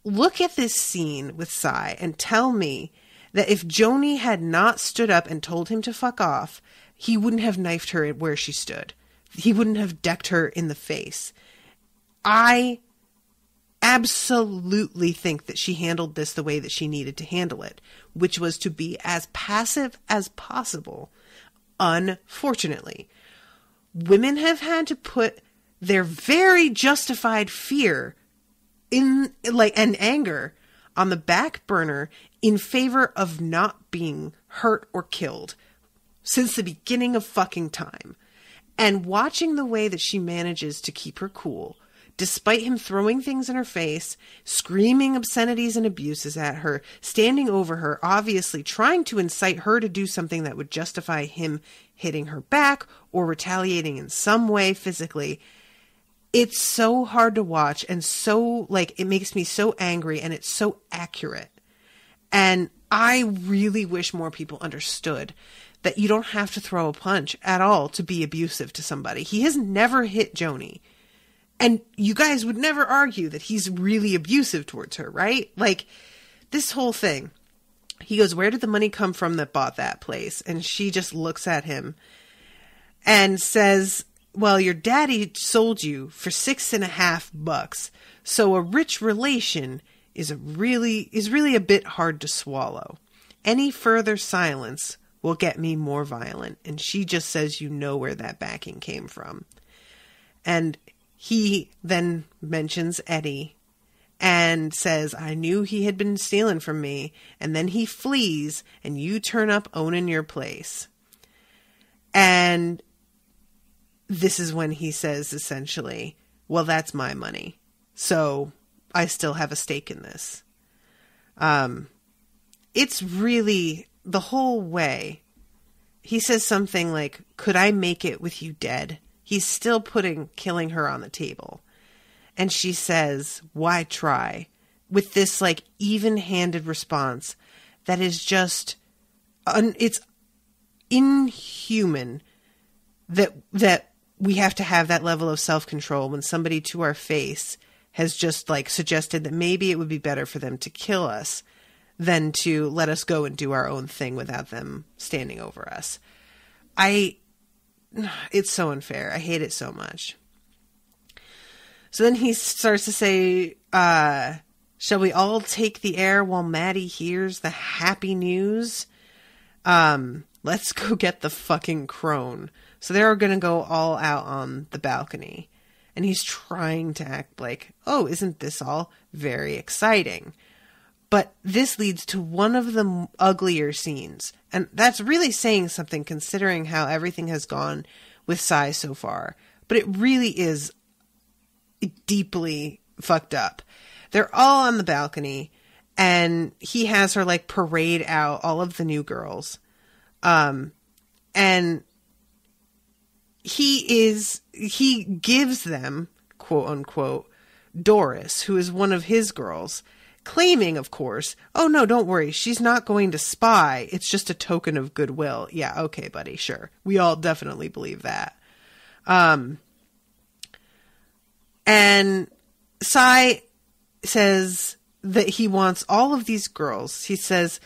look at this scene with Cy and tell me that if Joni had not stood up and told him to fuck off, he wouldn't have knifed her at where she stood. He wouldn't have decked her in the face. I absolutely think that she handled this the way that she needed to handle it, which was to be as passive as possible. Unfortunately, women have had to put their very justified fear and anger on the back burner in favor of not being hurt or killed since the beginning of fucking time. And watching the way that she manages to keep her cool, despite him throwing things in her face, screaming obscenities and abuses at her, standing over her, obviously trying to incite her to do something that would justify him hitting her back or retaliating in some way physically. It's so hard to watch, and so, it makes me so angry, and it's so accurate. And I really wish more people understood that you don't have to throw a punch at all to be abusive to somebody. He has never hit Joni. And you guys would never argue that he's really abusive towards her, right? Like, this whole thing. He goes, where did the money come from that bought that place? And she just looks at him and says, well, your daddy sold you for $6.50. So a rich relation is really a bit hard to swallow. Any further silence will get me more violent. And she just says, you know where that backing came from. And he then mentions Eddie and says, I knew he had been stealing from me. And then he flees and you turn up owning your place. And this is when he says, essentially, well, that's my money. So I still have a stake in this. It's really the whole way. He says something like, could I make it with you dead? He's still putting killing her on the table. And she says, why try? With this like even-handed response that is just, it's inhuman that we have to have that level of self-control when somebody to our face has just like suggested that maybe it would be better for them to kill us than to let us go and do our own thing without them standing over us. It's so unfair. I hate it so much. So then he starts to say, shall we all take the air while Maddie hears the happy news? Let's go get the fucking crone. So they're going to go all out on the balcony. And he's trying to act like, oh, isn't this all very exciting? But this leads to one of the uglier scenes. And that's really saying something considering how everything has gone with Sai so far. But it really is deeply fucked up. They're all on the balcony and he has her like parade out all of the new girls. And he gives them, quote unquote, Doris, who is one of his girls, claiming, of course, oh no, don't worry, she's not going to spy. It's just a token of goodwill. Yeah, okay, buddy, sure. We all definitely believe that. And Sai says that he wants all of these girls. He says,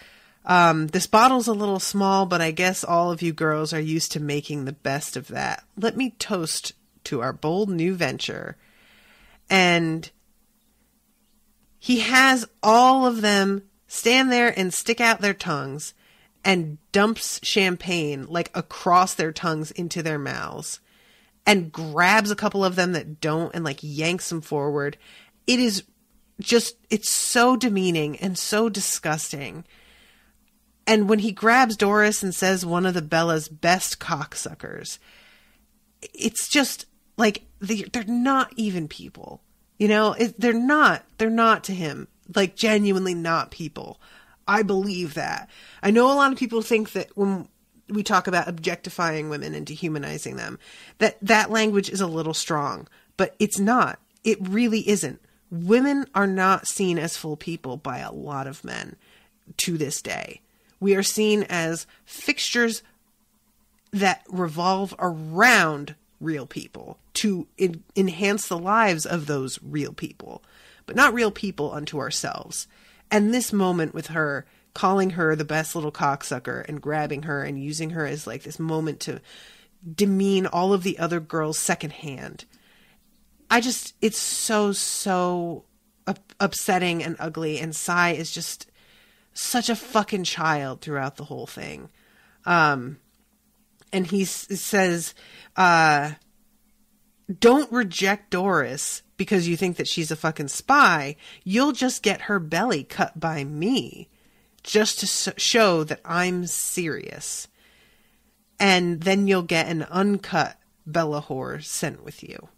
this bottle's a little small, but I guess all of you girls are used to making the best of that. Let me toast to our bold new venture. And he has all of them stand there and stick out their tongues and dumps champagne like across their tongues into their mouths and grabs a couple of them that don't and like yanks them forward. It is just, it's so demeaning and so disgusting. And when he grabs Doris and says one of the Bella's best cocksuckers, it's just like, they're not even people. You know, they're not to him, like genuinely not people. I believe that. I know a lot of people think that when we talk about objectifying women and dehumanizing them, that language is a little strong, but it's not. It really isn't. Women are not seen as full people by a lot of men to this day. We are seen as fixtures that revolve around real people to enhance the lives of those real people, but not real people unto ourselves. And this moment with her, calling her the best little cocksucker and grabbing her and using her as like this moment to demean all of the other girls secondhand. It's so upsetting and ugly. And Sai is just such a fucking child throughout the whole thing. And he says, don't reject Doris because you think that she's a fucking spy. You'll just get her belly cut by me just to show that I'm serious. And then you'll get an uncut Bella whore sent with you.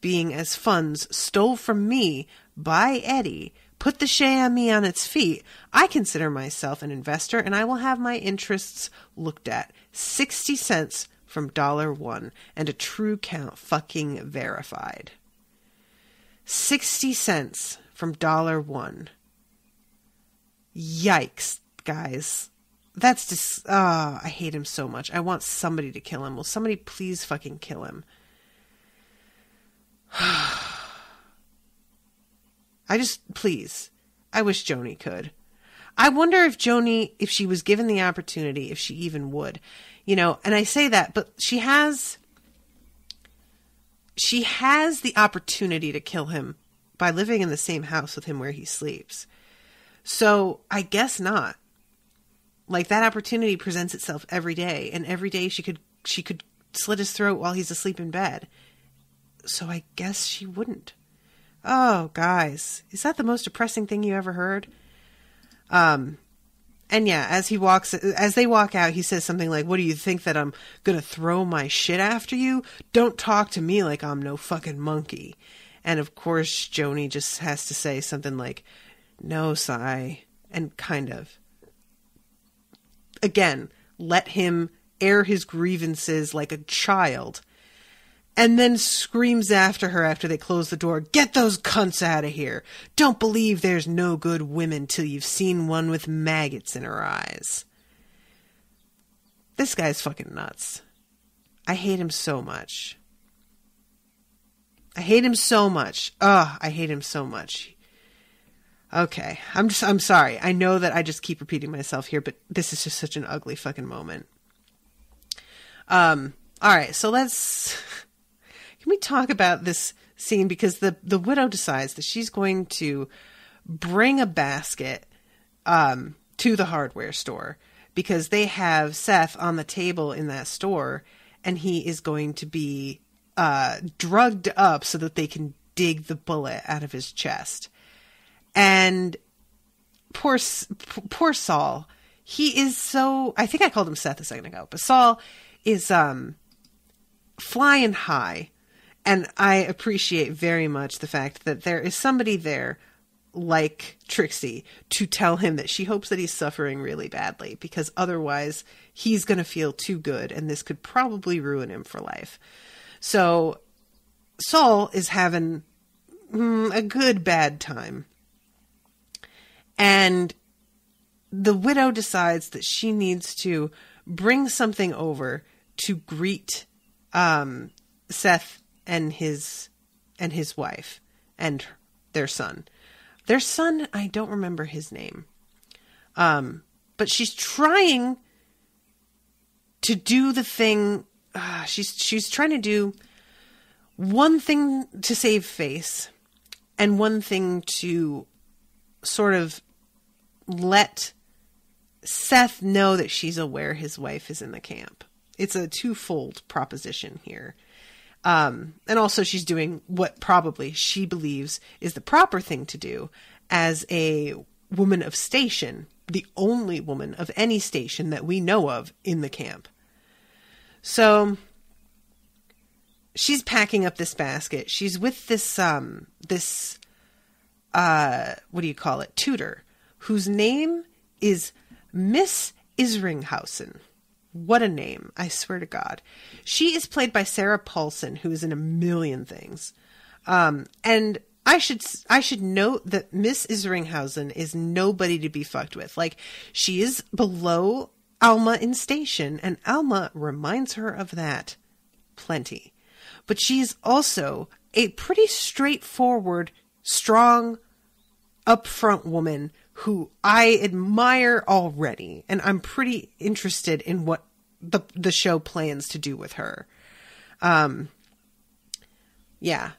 Being as funds stole from me by Eddie put the Shea on me on its feet, I consider myself an investor and I will have my interests looked at. 60 cents from $1 and a true count fucking verified. 60 cents from $1. Yikes, guys. That's just, I hate him so much. I want somebody to kill him. Will somebody please fucking kill him? Please. I wish Joni could. I wonder if Joni, if she was given the opportunity, if she even would. You know, and I say that, but she has the opportunity to kill him by living in the same house with him where he sleeps. So I guess not. Like, that opportunity presents itself every day, and every day she could slit his throat while he's asleep in bed. So I guess she wouldn't. Oh, guys, is that the most depressing thing you ever heard? And yeah, as they walk out, he says something like, "What do you think, that I'm gonna throw my shit after you? Don't talk to me like I'm no fucking monkey." And of course, Joni just has to say something like, "No, Sai," and kind of, again, let him air his grievances like a child, and then screams after her after they close the door, "Get those cunts out of here. Don't believe there's no good women till you've seen one with maggots in her eyes." This guy's fucking nuts. I hate him so much. I hate him so much. Ugh, I hate him so much. Okay, I'm sorry. I know that I just keep repeating myself here, but this is just such an ugly fucking moment. All right, so can we talk about this scene? Because the widow decides that she's going to bring a basket to the hardware store, because they have Seth on the table in that store, and he is going to be drugged up so that they can dig the bullet out of his chest. And poor Saul, he is so, I think I called him Seth a second ago, but Saul is flying high. And I appreciate very much the fact that there is somebody there like Trixie to tell him that she hopes that he's suffering really badly, because otherwise he's going to feel too good and this could probably ruin him for life. So Saul is having a good bad time. And the widow decides that she needs to bring something over to greet Seth and his wife and their son. Their son, I don't remember his name. But she's trying to do the thing. She's trying to do one thing to save face and one thing to sort of let Seth know that she's aware his wife is in the camp. It's a twofold proposition here. And also she's doing what probably she believes is the proper thing to do as a woman of station, the only woman of any station that we know of in the camp. So she's packing up this basket. She's with this what do you call it? Tutor, whose name is Miss Isringhausen. What a name, I swear to God. She is played by Sarah Paulson, who is in a million things. And I should note that Miss Isringhausen is nobody to be fucked with. Like, she is below Alma in station, and Alma reminds her of that plenty. But she is also a pretty straightforward, strong, upfront woman who I admire already, and I'm pretty interested in what the show plans to do with her. Yeah,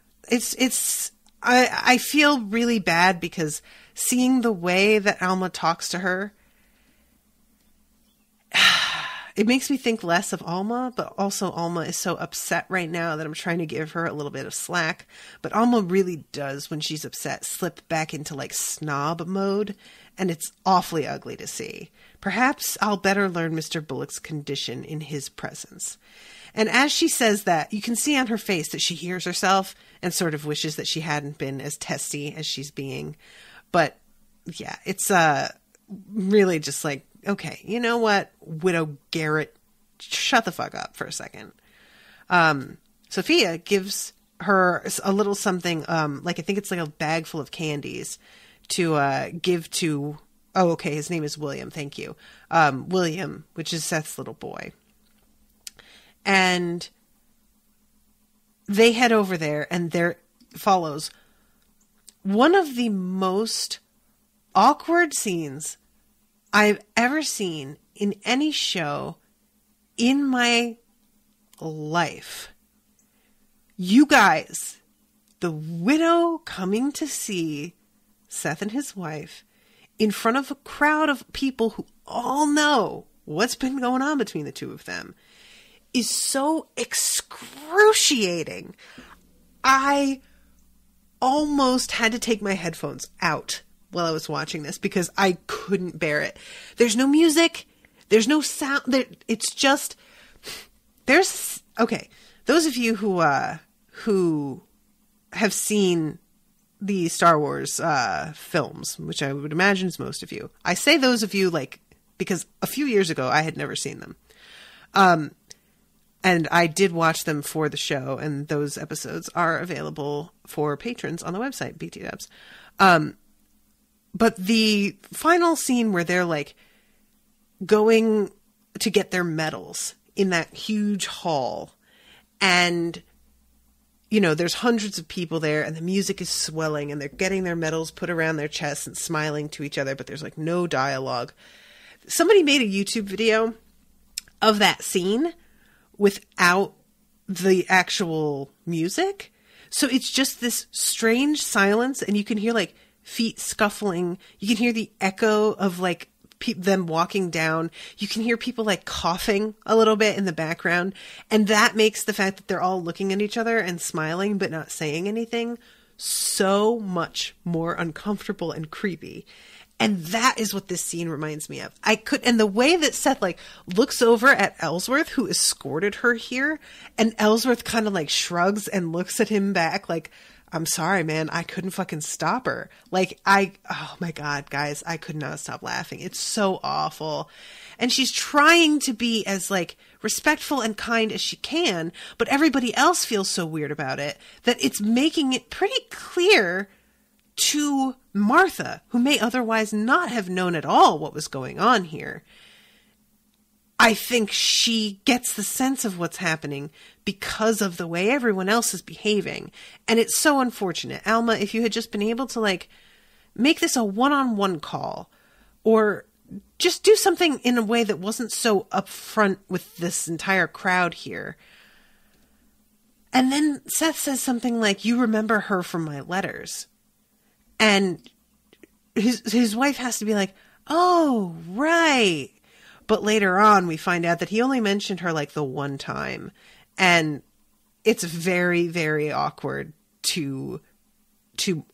I feel really bad because seeing the way that Alma talks to her, it makes me think less of Alma, but also Alma is so upset right now that I'm trying to give her a little bit of slack. But Alma really does, when she's upset, slip back into like snob mode, and it's awfully ugly to see. Perhaps I'll better learn Mr. Bullock's condition in his presence. And as she says that, you can see on her face that she hears herself and sort of wishes that she hadn't been as testy as she's being. But yeah, it's really just like, okay, you know what, Widow Garrett, shut the fuck up for a second. Sophia gives her a little something, like I think it's like a bag full of candies to give to Oh, okay. His name is William. Thank you. William, which is Seth's little boy. And they head over there, and there follows one of the most awkward scenes I've ever seen in any show in my life. You guys, the widow coming to see Seth and his wife in front of a crowd of people who all know what's been going on between the two of them is so excruciating. I almost had to take my headphones out while I was watching this because I couldn't bear it. There's no music. There's no sound. It's just, okay. Those of you who have seen the Star Wars films, which I would imagine is most of you. I say those of you because a few years ago I had never seen them. And I did watch them for the show, and those episodes are available for patrons on the website, BT Dubs. But the final scene where they're going to get their medals in that huge hall, and there's hundreds of people there, and the music is swelling, and they're getting their medals put around their chests and smiling to each other, but there's no dialogue. Somebody made a YouTube video of that scene without the actual music. So it's just this strange silence, and you can hear feet scuffling. You can hear the echo of them walking down. You can hear people coughing a little bit in the background. And that makes the fact that they're all looking at each other and smiling but not saying anything so much more uncomfortable and creepy. And that is what this scene reminds me of. And the way that Seth looks over at Ellsworth, who escorted her here, and Ellsworth kind of shrugs and looks at him back I'm sorry, man, I couldn't fucking stop her. Oh my God, guys, I could not stop laughing. It's so awful. And she's trying to be as respectful and kind as she can, but everybody else feels so weird about it that it's making it pretty clear to Martha, who may otherwise not have known at all what was going on here. I think she gets the sense of what's happening because of the way everyone else is behaving. And it's so unfortunate. Alma, if you had just been able to make this a one-on-one call, or just do something in a way that wasn't so upfront with this entire crowd here. And then Seth says something you remember her from my letters. And his wife has to be oh, right. But later on, we find out that he only mentioned her the one time. And it's very, very awkward to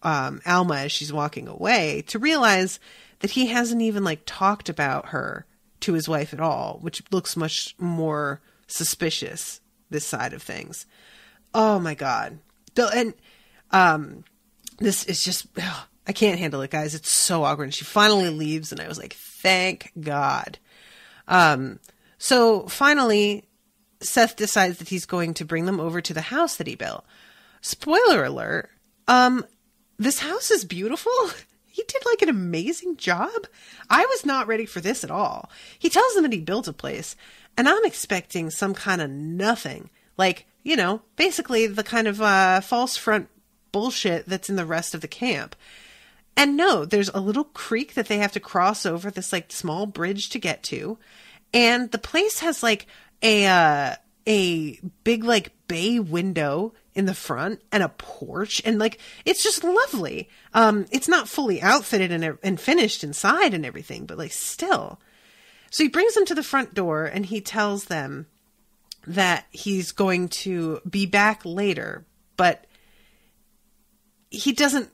Alma as she's walking away to realize that he hasn't even talked about her to his wife at all, which looks much more suspicious this side of things. Oh my God. And this is just, I can't handle it, guys. It's so awkward. And she finally leaves, and I was thank God. So finally, Seth decides that he's going to bring them over to the house that he built. Spoiler alert. This house is beautiful. He did an amazing job. I was not ready for this at all. He tells them that he built a place, and I'm expecting some kind of nothing. Basically the kind of, false front bullshit that's in the rest of the camp. And no, there's a little creek that they have to cross over this small bridge to get to. And the place has a big bay window in the front and a porch, and it's just lovely. It's not fully outfitted and finished inside and everything, but still. So he brings them to the front door, and he tells them that he's going to be back later, but he doesn't,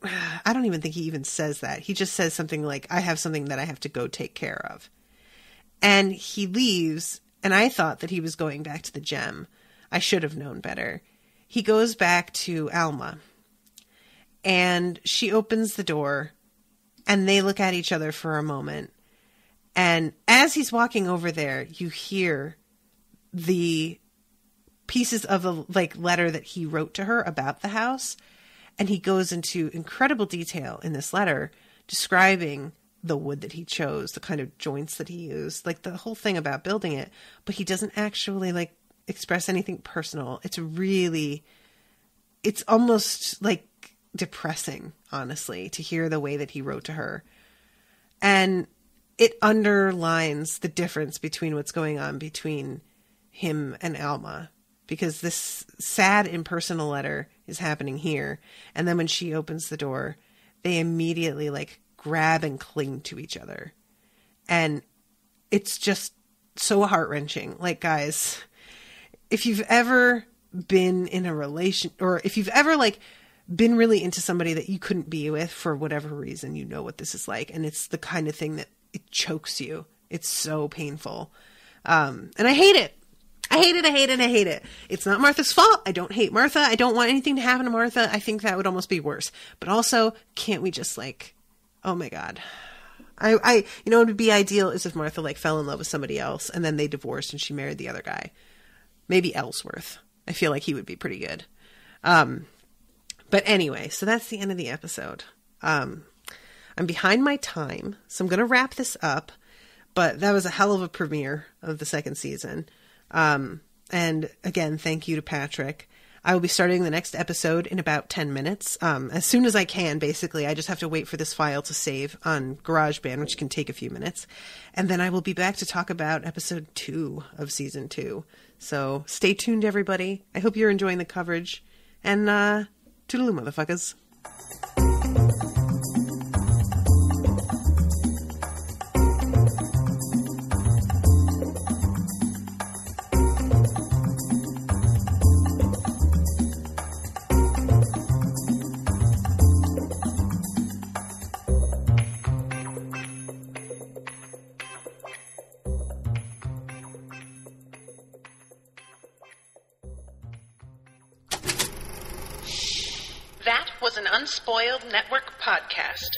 I don't even think he even says that. He just says something I have something that I have to go take care of. And he leaves, and I thought that he was going back to the gem. I should have known better. He goes back to Alma, and she opens the door, and they look at each other for a moment. And as he's walking over there, you hear the pieces of the letter that he wrote to her about the house. And he goes into incredible detail in this letter describing the wood that he chose, the kind of joints that he used, like the whole thing about building it, but he doesn't actually like express anything personal. It's almost like depressing, honestly, to hear the way that he wrote to her. And it underlines the difference between what's going on between him and Alma, because this sad, impersonal letter is happening here. And then when she opens the door, they immediately like grab and cling to each other. And it's just so heart-wrenching. Like, guys, if you've ever been in a relation, or if you've ever like been really into somebody that you couldn't be with for whatever reason, you know what this is like. And it's the kind of thing that it chokes you. It's so painful. And I hate it. I hate it. It's not Martha's fault. I don't hate Martha. I don't want anything to happen to Martha. I think that would almost be worse. But also, can't we just like, oh my God. What would be ideal is if Martha like fell in love with somebody else and then they divorced and she married the other guy. Maybe Ellsworth. I feel like he would be pretty good. But anyway, so that's the end of the episode. I'm behind my time, so I'm going to wrap this up. But that was a hell of a premiere of the second season. And again, thank you to Patrick. I will be starting the next episode in about 10 minutes. As soon as I can, basically. I just have to wait for this file to save on GarageBand, which can take a few minutes. And then I will be back to talk about episode 2 of season 2. So stay tuned, everybody. I hope you're enjoying the coverage. And, toodaloo, motherfuckers. That was an Unspoiled Network podcast.